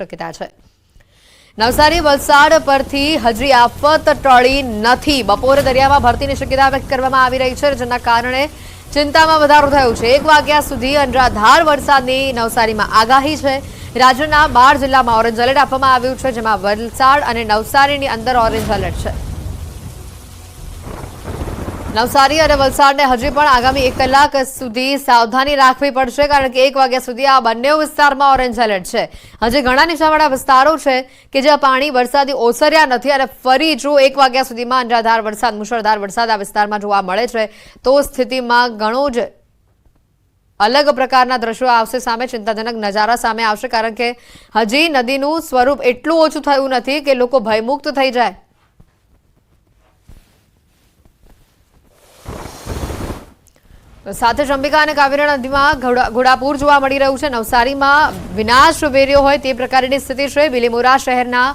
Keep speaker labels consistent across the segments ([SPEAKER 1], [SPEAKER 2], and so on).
[SPEAKER 1] શક્યતા છે। નવસારી વલસાડ પરથી હજી આફત ટળી નથી। બપોરે દરિયામાં ભરતીની શક્યતા વ્યક્ત કરવામાં આવી રહી છે, જેના કારણે ચિંતામાં વધારો થયો છે। 1 વાગ્યા સુધી અનરાધાર વરસાદની નવસારીમાં આગાહી છે। રાજ્યના 12 જિલ્લામાં ઓરેન્જ એલર્ટ આપવામાં આવ્યું છે, જેમાં વલસાડ અને નવસારીની અંદર ઓરેન્જ એલર્ટ છે। નવસારી અને વલસાડને હજી પણ આગામી 1 કલાક સુધી સાવધાની રાખવી પડશે, કારણ કે 1 વાગ્યા સુધી આ બંને વિસ્તારમાં ઓરેન્જ એલર્ટ છે। હજી ઘણા નીચાણવાળા વિસ્તારો છે કે જ્યાં પાણી વરસાદી ઓસર્યા નથી, અને ફરી જો 1 વાગ્યા સુધીમાં અનરાધાર વરસાદ, મુશળધાર વરસાદ આ વિસ્તારમાં જોવા મળે છે તો સ્થિતિમાં ઘણું જ અલગ પ્રકારના દ્રશ્યો આવશે સામે, ચિંતાજનક નજારા સામે આવશે, કારણ કે હજી નદીનું સ્વરૂપ એટલું ઓછું થયું નથી કે લોકો ભયમુક્ત થઈ જાય। સાથે જ અંબિકા અને કાવેરી નદીમાં ઘોડાપૂર જોવા મળી રહ્યું છે। નવસારીમાં વિનાશ વેર્યો હોય તે પ્રકારની સ્થિતિ છે। બિલીમોરા શહેરના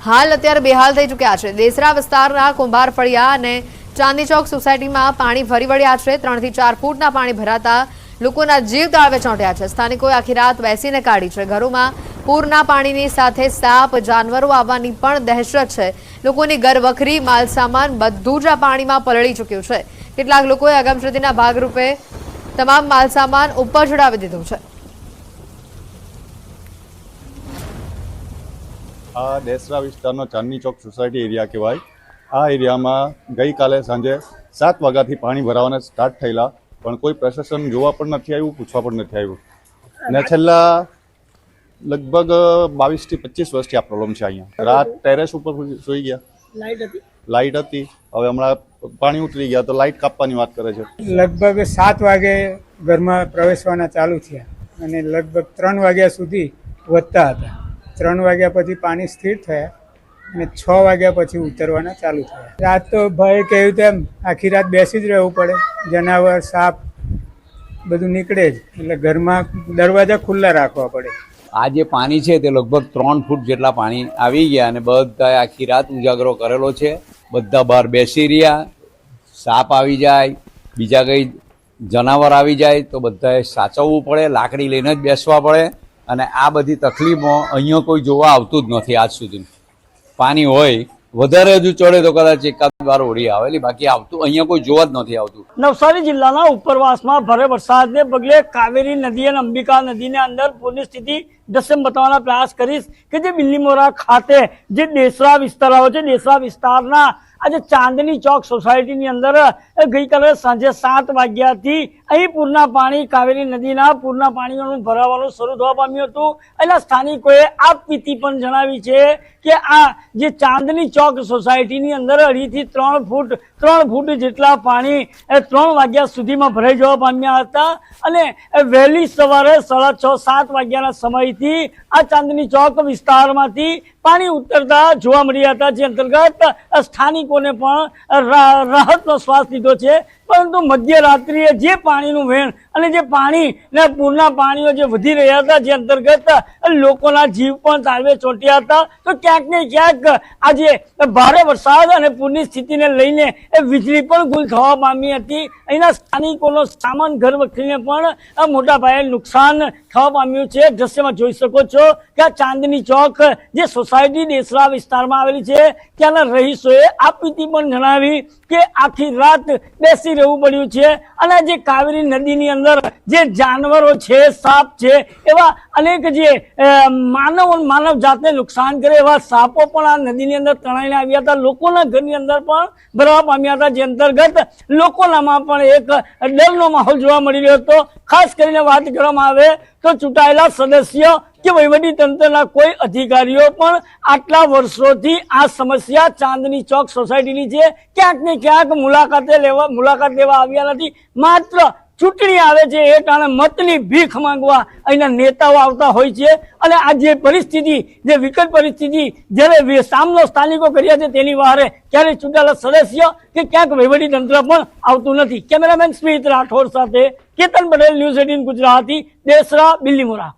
[SPEAKER 1] હાલ અત્યારે બેહાલ થઈ ચૂક્યા છે। દેસરા વિસ્તારના કુંભાર ફળિયા અને ચાંદની ચોક સોસાયટીમાં પાણી ફરી વળ્યા છે। 3 થી 4 ફૂટના પાણી ભરાતા લોકોના જીવ તાળવે ચોંટ્યા છે। સ્થાનિકોએ આખી રાત બેસીને કાઢી છે। ઘરોમાં પૂરના પાણીની સાથે સાપ, જાનવરો આવવાની પણ દહેશત છે। લોકોની ઘરવખરી, માલસામાન બધું જ આ પાણીમાં પલળી ચૂક્યું છે। કેટલાક લોકોએ અગમચેતીના ભાગરૂપે તમામ માલસામાન ઉપર ચડાવી દીધું છે।
[SPEAKER 2] આ દેસરા વિસ્તારનો ચાંદની ચોક સોસાયટી એરિયા કહેવાય। આ એરિયામાં ગઈકાલે સાંજે 7 વાગ્યાથી પાણી ભરાવાના સ્ટાર્ટ થયેલા, પણ કોઈ પ્રશાસન જોવા પણ નથી આવ્યું, પૂછવા પણ નથી આવ્યું। અને છેલ્લા લગભગ 22 થી 25 વર્ષથી આ પ્રોબ્લેમ છે। અહીંયા રાત ટેરેસ ઉપર સૂઈ ગયા, લાઇટ હતી, હવે હમણાં પાણી ઉતરી ગયા તો લાઇટ કાપવાની વાત કરે છે।
[SPEAKER 3] લગભગ 7 વાગે ઘરમાં પ્રવેશવાના ચાલુ થયા અને લગભગ 3 વાગ્યા સુધી વધતા હતા। 3 વાગ્યા પછી પાણી સ્થિર થયા અને 6 વાગ્યા પછી ઉતરવાના ચાલુ થયા। રાત તો ભય કહ્યું તેમ આખી રાત બેસી જ રહેવું પડે। જનાવર, સાપ બધું નીકળે જ, એટલે ઘરમાં દરવાજા ખુલ્લા રાખવા પડે।
[SPEAKER 4] આ જે પાણી છે તે લગભગ 3 ફૂટ જેટલા પાણી આવી ગયા અને બધા આખી રાત ઉજાગરો કરેલો છે। બધા બહાર બેસી રહ્યા। સાપ આવી જાય, બીજા કંઈ જનાવર આવી જાય તો બધાએ સાચવવું પડે, લાકડી લઈને જ બેસવા પડે। અને આ બધી તકલીફો અહીંયા કોઈ જોવા આવતું જ નથી આજ સુધી। પાણી હોય વધારે હજુ ચડે તો કદાચ એકાદ વાર ઓળી આવેલી, બાકી આવતું અહીંયા કોઈ જોવા જ નથી આવતું।
[SPEAKER 5] નવસારી જિલ્લાના ઉપરવાસમાં ભારે વરસાદને પગલે કાવેરી નદી અને અંબિકા નદીની અંદર પૂરની સ્થિતિ દસમ બતાવવાનો પ્રયાસ કરીશ કે જે બિલીમોરા ખાતે જે દેસરા વિસ્તાર આવે છે, દેસરા વિસ્તારના આજે ચાંદની ચોક સોસાયટીની અંદર ગઈકાલે સાંજે 7 વાગ્યાથી અહીં પૂરના પાણી, કાવેરી નદીના પૂરના પાણીનું ભરાવાનું શરૂ થવા પામ્યું હતું। એટલે સ્થાનિકોએ આપવીતી પણ જણાવી છે કે આ જે ચાંદની ચોક સોસાયટીની અંદર 2.5 થી 3 ફૂટ જેટલા પાણી 3 વાગ્યા સુધીમાં ભરાઈ જવા પામ્યા હતા। અને વહેલી સવારે 6:30-7 વાગ્યાના સમયથી આ ચાંદની ચોક વિસ્તારમાંથી પાણી ઉતરતા જોવા મળ્યા હતા, જે અંતર્ગત સ્થાનિકોને પણ રાહતનો શ્વાસ લીધો છે। પરંતુ મધ્યરાત્રિએ જે પાણીનું વહેણ અને જે પાણી ને પૂરના પાણીઓ જે વધી રહ્યા હતા, જે અંતર્ગત લોકોના જીવ પણ તાળવે ચોંટ્યા હતા। તો ક્યાંક ને ક્યાંક આજે ભારે વરસાદ અને પૂરની સ્થિતિને લઈને વીજળી પણ ગુલ થવા પામી હતી। અહીંના સ્થાનિકોનો સામાન, ઘર વખરીને પણ મોટા પાયે નુકસાન થવા પામ્યું છે। દ્રશ્યમાં જોઈ શકો છો કે આ ચાંદની ચોક જે સોસાયટી દેસરા વિસ્તારમાં આવેલી છે, ત્યાંના રહીશોએ આપવીતી પણ જણાવી કે આખી રાત બેસી રહેવું પડ્યું છે। અને જે કાવેરી નદીની અંદર જે જાનવરો છે, સાપ છે, એવા અનેક જે માનવ જાતને નુકસાન કરે એવા સાપો પણ આ નદીની અંદર તણાઈને આવ્યા હતા। લોકોના ઘરની અંદર પણ ભરવા પામ્યા હતા, જે અંતર્ગત લોકોનામાં પણ એક ડરનો માહોલ જોવા મળી રહ્યો હતો। ખાસ કરીને વાત કરવામાં આવે તો ચૂંટાયેલા સદસ્ય કે વહીવટી તંત્રના કોઈ અધિકારીઓ પણ આટલા વર્ષોથી આ સમસ્યા ચાંદની ચોક સોસાયટીની છે ક્યાંક ને ક્યાંક મુલાકાત લેવા આવ્યા નથી। માત્ર ચૂંટણી આવે છે એ કારણે મતની ભીખ માંગવા અહીંના નેતાઓ આવતા હોય છે। અને આ જે પરિસ્થિતિ, જે વિકટ પરિસ્થિતિ જ્યારે સામનો સ્થાનિકો કર્યા છે, તેની વારે ક્યારેય ચૂંટાયેલા સદસ્ય કે ક્યાંક વહીવટી તંત્ર પણ આવતું નથી। કેમેરામેન સ્મિત રાઠોડ સાથે કેતન પટેલ, ન્યૂઝ 18 ગુજરાતી, દેસરા, બિલીમોરા।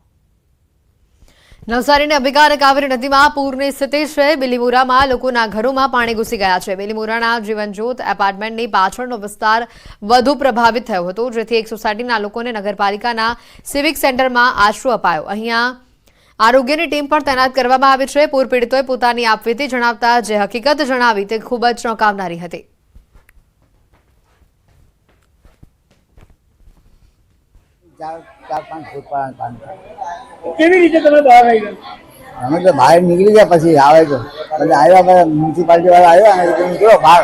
[SPEAKER 1] નવસારીની અંબિકા અને કાવેરી નદીમાં પૂરની સ્થિતિ છે। બિલીમોરામાં લોકોના ઘરોમાં પાણી ઘૂસી ગયા છે। બિલીમોરાના જીવનજ્યોત એપાર્ટમેન્ટની પાછળનો વિસ્તાર વધુ પ્રભાવિત થયો હતો, જેથી એક સોસાયટીના લોકોને નગરપાલિકાના સિવિક સેન્ટરમાં આશરો અપાયો। અહીંયા આરોગ્યની ટીમ પણ તૈનાત કરવામાં આવી છે. પૂર પીડિતોએ પોતાની આપવીતી જણાવતા જે હકીકત જણાવી તે ખૂબ જ ચોંકાવનારી હતી.
[SPEAKER 6] ચાર પાંચ ફૂટ પાણી
[SPEAKER 5] કેવી રીતે તમે બહાર આવી ગયા?
[SPEAKER 6] અમે તો બહાર નીકળી ગયા, પછી આવે તો એટલે આવ્યા પછી મ્યુનિસિપાલિટી વાળા આવ્યા અને તમે કેવો બહાર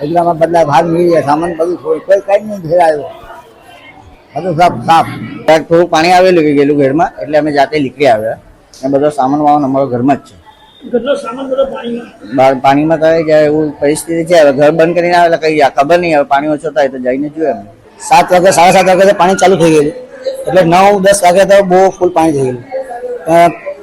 [SPEAKER 6] એટલામાં બદલા બહાર નીકળી ગયા, સામાન બધું કોઈ કઈ નહીં ઘેર આવ્યો, બધું સાફ સાફ. થોડું પાણી આવેલું ગયેલું ઘરમાં એટલે અમે જાતે નીકળી આવ્યા અને બધો સામાન વામાન અમારો ઘરમાં જ છે.
[SPEAKER 5] કેટલો સામાન બધો પાણીમાં?
[SPEAKER 6] બહાર પાણીમાં થાય જાય એવું પરિસ્થિતિ છે. હવે ઘર બંધ કરીને આવેલા કઈ ખબર નહીં, હવે પાણી ઓછો થાય તો જઈને જોઈએ. અમે 7 વાગે 7:30 વાગે પાણી ચાલુ થઈ ગયેલું એટલે 9-10 વાગે તો બહુ ફૂલ પાણી થઈ ગયેલું.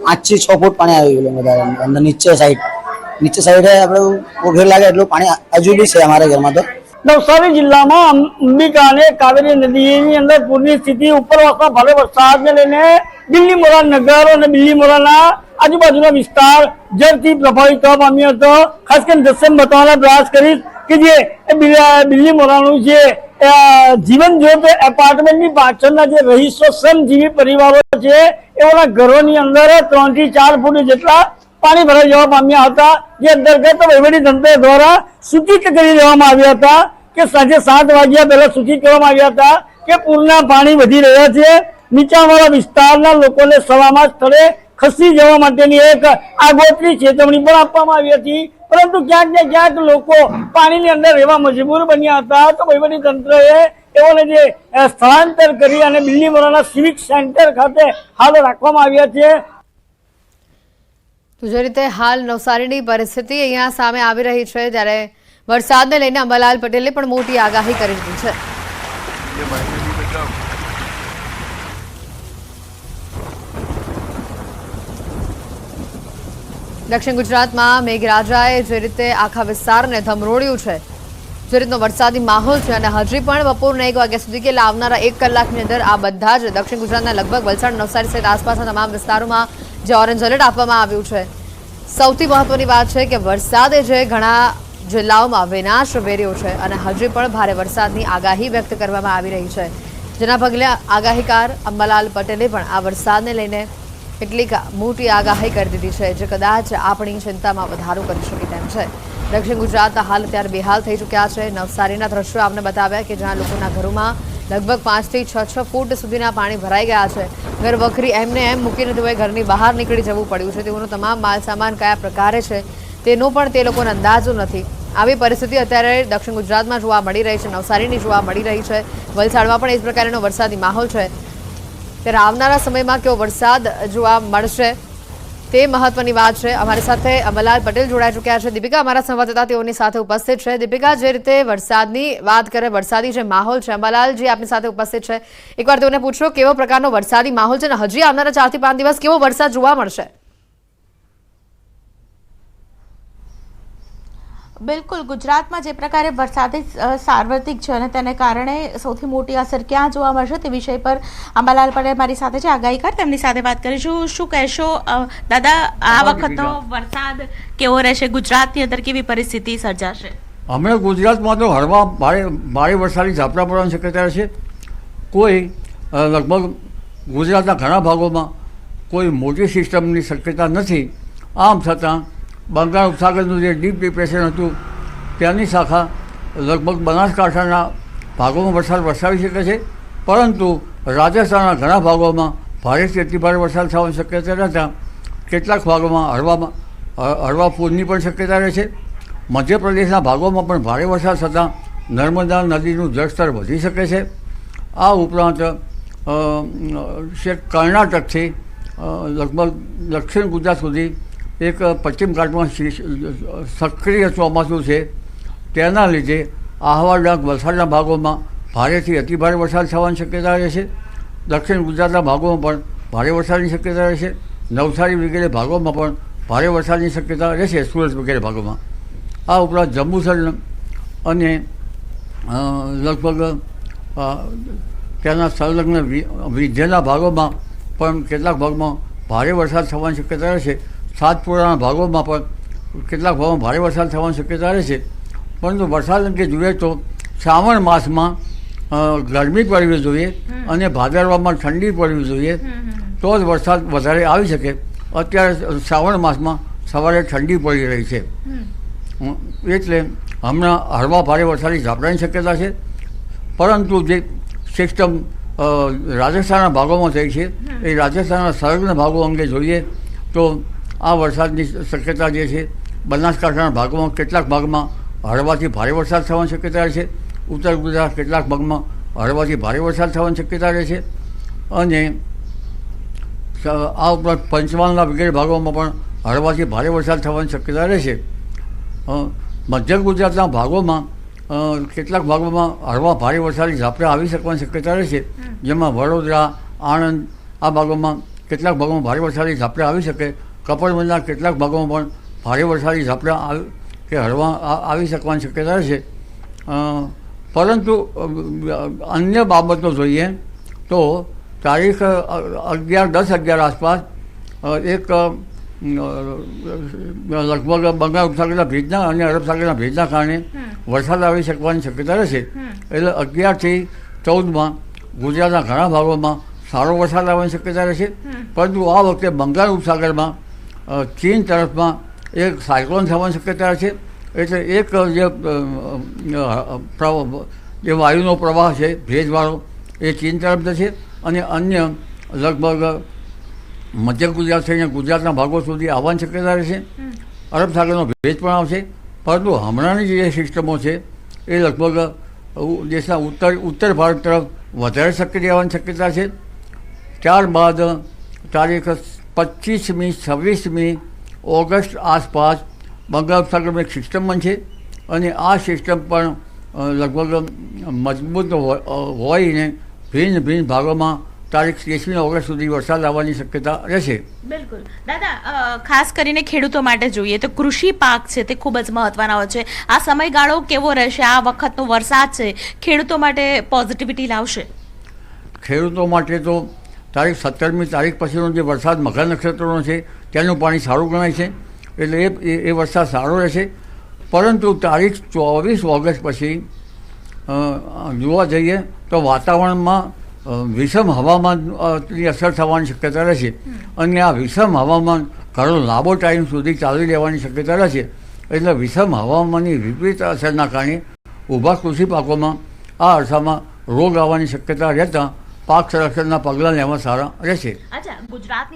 [SPEAKER 6] 5 થી 6 ફૂટ પાણી આવી ગયેલું બધા અંદર નીચે સાઈડે આપણે ઘેર લાગે એટલું પાણી હજુ બી છે અમારા ઘરમાં. તો
[SPEAKER 5] નવસારી જિલ્લામાં અંબિકા અને કાવેરી નદીની અંદર પૂરની સ્થિતિ ઉપરવાસમાં ભારે વરસાદને લઈને બિલ્લીમોરા નગર અને બિલ્લીમોરાના આજુબાજુનો વિસ્તાર જળથી પ્રભાવિત થવા પામ્યો હતો. ખાસ કરીને દ્રશ્ય બતાવવાનો પ્રયાસ કરીશ કે જે બિલ્લીમોરાનું જે જીવન જ્યોત એપાર્ટમેન્ટની પાછળના જે રહીશો શ્રમજીવી પરિવારો છે એઓના ઘરોની અંદર 3 થી 4 ફૂટ જેટલા પાણી ભરાઈ જવા પામ્યા હતા, જે અંતર્ગત વહીવટીતંત્ર દ્વારા સૂચિત કરી દેવામાં આવ્યા હતા કે સાંજે 7 વાગ્યા પહેલા સૂચિત કરવામાં આવ્યા હતા કે પૂરના પાણી વધી રહ્યા છે. નીચાણવાળા વિસ્તારના લોકોને સલામત સ્થળે ખસી જવા માટેની એક આગોતરી ચેતવણી પણ આપવામાં આવી હતી, પરંતુ ક્યાંક ને ક્યાંક લોકો પાણીની અંદર રહેવા મજબૂર બન્યા હતા. તો વહીવટીતંત્રએ એઓને જે સ્થળાંતર કરી અને બિલ્લીમોરાના સિવિક સેન્ટર ખાતે હાલ રાખવામાં આવ્યા છે.
[SPEAKER 1] તો જે રીતે હાલ નવસારીની પરિસ્થિતિ અહીંયા સામે આવી રહી છે, ત્યારે વરસાદને લઈને અંબાલાલ પટેલે પણ મોટી આગાહી કરી દીધી છે. દક્ષિણ ગુજરાતમાં મેઘરાજાએ જે રીતે આખા વિસ્તારને ધમરોળ્યું છે, જે રીતનો વરસાદી માહોલ છે, અને હજી પણ બપોરના 1 વાગ્યા સુધી કે આવનારા 1 કલાકની અંદર આ બધા જ દક્ષિણ ગુજરાતના લગભગ વલસાડ, નવસારી સહિત આસપાસના તમામ વિસ્તારોમાં જે ઓરેન્જ એલર્ટ આપવામાં આવ્યું છે. સૌથી મહત્વની વાત છે કે વરસાદે જે ઘણા જિલ્લાઓમાં વિનાશ વેર્યો છે અને હજી પણ ભારે વરસાદની આગાહી વ્યક્ત કરવામાં આવી રહી છે, જેના પગલે આગાહીકાર અંબાલાલ પટેલે પણ આ વરસાદને લઈને કેટલીક મોટી આગાહી કરી દીધી છે, જે કદાચ આપણી ચિંતામાં વધારો કરી શકે તેમ છે. દક્ષિણ ગુજરાતના હાલ અત્યારે બેહાલ થઈ ચૂક્યા છે. નવસારીના દ્રશ્યો આપને બતાવ્યા કે જ્યાં લોકોના ઘરોમાં લગભગ 5 થી 6 ફૂટ સુધીના પાણી ભરાઈ ગયા છે. ઘર વખરી એમને એમ મૂકીને તેઓએ ઘરની બહાર નીકળી જવું પડ્યું છે. તેઓનો તમામ માલ સામાન કયા પ્રકારે છે તેનો પણ તે લોકોને અંદાજો નથી. આવી પરિસ્થિતિ અત્યારે દક્ષિણ ગુજરાતમાં જોવા મળી રહી છે, નવસારીની જોવા મળી રહી છે. વલસાડમાં પણ એ જ પ્રકારનો વરસાદી માહોલ છે. ત્યારે આવનારા સમયમાં કેવો વરસાદ જોવા મળશે તે મહત્વની વાત છે. અમારી સાથે અંબાલાલ પટેલ જોડાઈ ચૂક્યા છે. દીપિકા અમારા સંવાદદાતા તેઓની સાથે ઉપસ્થિત છે. દીપિકા, જે રીતે વરસાદની વાત કરે, વરસાદી જે માહોલ છે, અંબાલાલજી આપની સાથે ઉપસ્થિત છે. એકવાર તેઓને પૂછો કેવો પ્રકારનો વરસાદી માહોલ છે અને હજી આવનારા 4 થી 5 દિવસ કેવો વરસાદ જોવા મળશે?
[SPEAKER 7] બિલકુલ, ગુજરાતમાં જે પ્રકારે વરસાદી સાર્વત્રિક છે અને તેને કારણે સૌથી મોટી અસર ક્યાં જોવા મળશે તે વિષય પર અંબાલાલ પટેલ મારી સાથે છે, આગાહીકાર, તેમની સાથે વાત કરીશું. શું કહેશો દાદા, આ વખતનો વરસાદ કેવો રહેશે? ગુજરાતની અંદર કેવી પરિસ્થિતિ સર્જાશે?
[SPEAKER 8] હમણાં ગુજરાતમાં તો હળવા ભારે વરસાદી ઝાપટા પડવાની શક્યતા છે. કોઈ લગભગ ગુજરાતના ઘણા ભાગોમાં કોઈ મોટી સિસ્ટમની શક્યતા નથી. આમ છતાં બંગાળ ઉપસાગરનું જે ડીપ ડિપ્રેશન હતું તેની શાખા લગભગ બનાસકાંઠાના ભાગોમાં વરસાદ વરસાવી શકે છે, પરંતુ રાજસ્થાનના ઘણા ભાગોમાં ભારેથી અતિભારે વરસાદ થવાની શક્યતા રહેતા કેટલાક ભાગોમાં હળવા પૂરની પણ શક્યતા રહે છે. મધ્યપ્રદેશના ભાગોમાં પણ ભારે વરસાદ થતાં નર્મદા નદીનું જળસ્તર વધી શકે છે. આ ઉપરાંત કર્ણાટકથી લગભગ દક્ષિણ ગુજરાત સુધી એક પશ્ચિમ ઘાટમાં સક્રિય ચોમાસું છે, તેના લીધે આહવા, ડાંગ, વલસાડના ભાગોમાં ભારેથી અતિભારે વરસાદ થવાની શક્યતા રહે છે. દક્ષિણ ગુજરાતના ભાગોમાં પણ ભારે વરસાદની શક્યતા રહેશે. નવસારી વગેરે ભાગોમાં પણ ભારે વરસાદની શક્યતા રહેશે, સુરત વગેરે ભાગોમાં. આ ઉપરાંત જંબુસર અને લગભગ તેના સંલગ્ન વિધ્યના ભાગોમાં પણ કેટલાક ભાગમાં ભારે વરસાદ થવાની શક્યતા રહેશે. સાતપુરાના ભાગોમાં પણ કેટલાક ભાગોમાં ભારે વરસાદ થવાની શક્યતા રહેશે. પરંતુ વરસાદ અંગે જોઈએ તો શ્રાવણ માસમાં ગરમી પડવી જોઈએ અને ભાદરવામાં ઠંડી પડવી જોઈએ, તો જ વરસાદ વધારે આવી શકે. અત્યારે શ્રાવણ માસમાં સવારે ઠંડી પડી રહી છે, એટલે હમણાં હળવા ભારે વરસાદી ઝાપટાની શક્યતા છે. પરંતુ જે સિસ્ટમ રાજસ્થાનના ભાગોમાં થઈ છે એ રાજસ્થાનના સંલગ્ન ભાગો અંગે જોઈએ તો આ વરસાદની શક્યતા જે છે બનાસકાંઠાના ભાગોમાં કેટલાક ભાગમાં હળવાથી ભારે વરસાદ થવાની શક્યતા રહે છે. ઉત્તર ગુજરાત કેટલાક ભાગમાં હળવાથી ભારે વરસાદ થવાની શક્યતા રહે છે. અને આ ઉપરાંત પંચમહાલના વગેરે ભાગોમાં પણ હળવાથી ભારે વરસાદ થવાની શક્યતા રહેશે. મધ્ય ગુજરાતના ભાગોમાં કેટલાક ભાગોમાં હળવા ભારે વરસાદી ઝાપટા આવી શકવાની શક્યતા રહેશે, જેમાં વડોદરા, આણંદ આ ભાગોમાં કેટલાક ભાગોમાં ભારે વરસાદી ઝાપટા આવી શકે. કપડવંજના કેટલાક ભાગોમાં પણ ભારે વરસાદી ઝાપટા કે હળવા આવી શકવાની શક્યતા રહેશે. પરંતુ અન્ય બાબતો જોઈએ તો તારીખ 10-11 આસપાસ એક લગભગ બંગાળ ઉપસાગરના ભેજના અને અરબ સાગરના ભેજના કારણે વરસાદ આવી શકવાની શક્યતા રહેશે. એટલે 11થી 14માં ગુજરાતના ઘણા ભાગોમાં સારો વરસાદ આવવાની શક્યતા રહેશે. પરંતુ આ વખતે બંગાળ ઉપસાગરમાં ચીન તરફમાં એક સાયક્લોન થવાની શક્યતા છે. એટલે એક જે વાયુનો પ્રવાહ છે ભેજવાળો એ ચીન તરફ જશે અને અન્ય લગભગ મધ્ય ગુજરાત થઈને ગુજરાતના ભાગો સુધી આવવાની શક્યતા રહેશે. અરબ સાગરનો ભેજ પણ આવશે. પરંતુ હમણાંની જે સિસ્ટમો છે એ લગભગ દેશના ઉત્તર ભારત તરફ વધારે સક્રિય આવવાની શક્યતા છે. ત્યારબાદ તારીખ 25મી 26મી ઓગસ્ટ આસપાસ બંગાળ ઉપસાગરમાં એક સિસ્ટમ બનશે અને આ સિસ્ટમ પણ લગભગ મજબૂત હોઈને ભિન્ન ભિન્ન ભાગોમાં તારીખ 30મી ઓગસ્ટ સુધી વરસાદ આવવાની શક્યતા રહેશે.
[SPEAKER 7] બિલકુલ દાદા, ખાસ કરીને ખેડૂતો માટે જોઈએ તો કૃષિ પાક છે તે ખૂબ જ મહત્વના હોય છે. આ સમયગાળો કેવો રહેશે? આ વખતનો વરસાદ છે ખેડૂતો માટે પોઝિટિવિટી લાવશે?
[SPEAKER 8] ખેડૂતો માટે તો તારીખ 17મી તારીખ પછીનો જે વરસાદ મઘા નક્ષત્રનો છે તેનું પાણી સારું ગણાય છે, એટલે એ વરસાદ સારો રહેશે. પરંતુ તારીખ 24 ઓગસ્ટ પછી જોવા જઈએ તો વાતાવરણમાં વિષમ હવામાનની અસર થવાની શક્યતા રહેશે અને આ વિષમ હવામાન ઘણો લાંબો ટાઈમ સુધી ચાલી રહેવાની શક્યતા રહેશે. એટલે વિષમ હવામાનની વિપરીત અસરના કારણે ઊભા કૃષિ પાકોમાં આ અરસામાં રોગ આવવાની શક્યતા રહેતા પાક સંરક્ષણના પગલાં લેવા સારા રહેશે.
[SPEAKER 7] અચ્છા, ગુજરાતની